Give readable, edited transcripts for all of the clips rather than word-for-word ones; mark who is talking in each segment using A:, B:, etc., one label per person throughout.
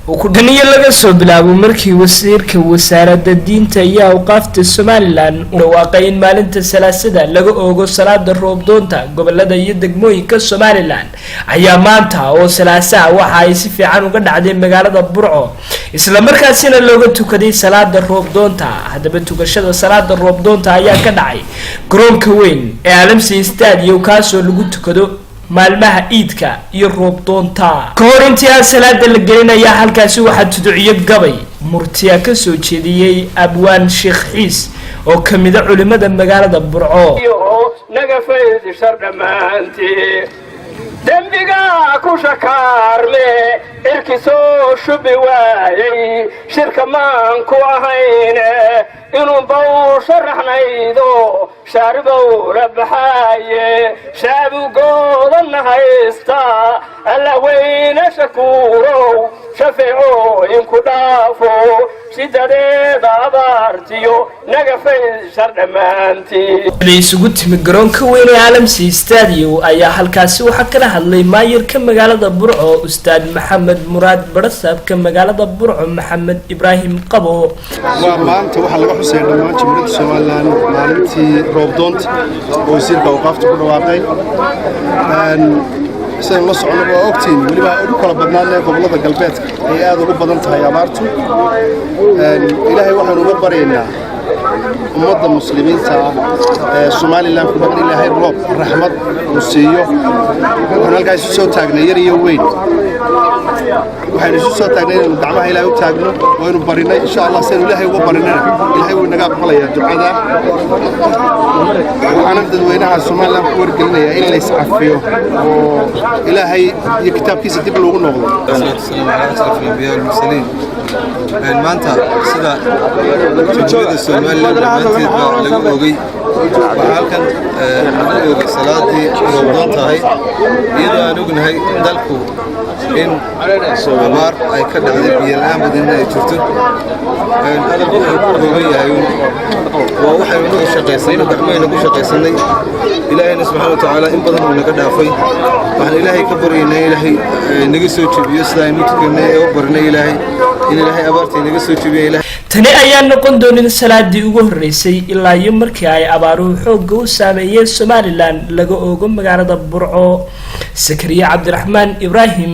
A: وكدنيا laga soo bilaabo markii wasiirka wasaaradda diinta iyo awqaafta Somaliland uu waaqay in maalinta salaasada laga oogo salaada roobdoonta gobolada iyo degmooyinka Somaliland ayaa maanta oo salaasa waxa ay si fiican uga dhacday magaalada Burco isla markaasina looga tukaday salaada roobdoonta hadaba tukashada salaada roobdoonta ayaa ka dhacay garoonka weyn ee Alamsi Stadium kaasoo lagu tukado maalmaha iidka iyo roobdoonta kahor intii salaada la gelinaya halkaasi waxa tudciyo gabay murtiya ka soo jeediyay abwaan Sheekh Xiis oo kamida culimada magaalada Burco
B: naga faydi shardamaanti dembiga ku shakaarle irkisoo shubi waayay shirka maan ku ahayne inuu baw sharaxnaydo shaaribow rabaxaye shaabu goodan haysta alla weyna shakuurow shafiico inku dhaafo sidadeeda abaartiyo naga faydi shardamaanti
A: isugu timi garoonka weyn ee Alamsi Stadium ayaa halkaasi waxa kala hadlay maayirka magaalada Burco Ustaad Maxamed Muraad Barasabka magaalada Burco Maxamed Ibrahim Qabo
C: waa maanta waxa laga xusay dhamaan jimrada Somaliland maalintii roobdoonta oo wasiirka awqaafta ku dhawaaqay sida la socono waa ogtiin waliba ugu kala badnaanay gobolada galbeedka ay aad ugu badan tahay abaartu ilaahay waxaan uga baryaynaa ummadda muslimiinta Somaliland ku badan ilaahay roob raxmad u siiyo waxaan halkaas soo taagnay yar iyo weyn waxaan soo taagnay inuu gacmaha ilaahay u taagno oo inuu barinay insha Allah seen ilaahay uga barinana ilaahay wuu naga aqbalaya ducada waxaan dadweynaha Somaliland ku wargelinaya in la iscafiyo oo ilaahay iyo kitaabkiisa dib loogu noqdo
D: sallallahu alayhi wa sallam maanta sida jumhuriyadda Somaliland lagu oogay halkan lagu oogay salaadii roobdoonta ahay iyadoo aan ognahay dalku in abaar ay ka dhacday biyo la'aan badan ay jirto hadalku wuxuu ku ogan yahay waa waxay ugu shaqeysay gacmayna ku shaqeysanay ilaahayna subxaanahu wa ta'aala in badan uu naga dhaafay waxaan ilaahay ka baryaynaa ilaahay naga soo jebiyo sida aynu tukanay oo barnay ilaahay in ilaahay abaartii naga soo jebiyo ilaahay
A: tani ayaa noqon doonida salaadii ugu horeysay ilaa iyo markii ay abaaruhu xoog u saameeyeen Somaliland laga oogo magaalada Burco Sakariye cabdiraxmaan Ibrahim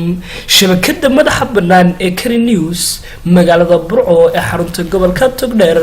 A: shabakada madaxa banaan ee Karin News magaalada Burco ee xarunta gobolka Togdheer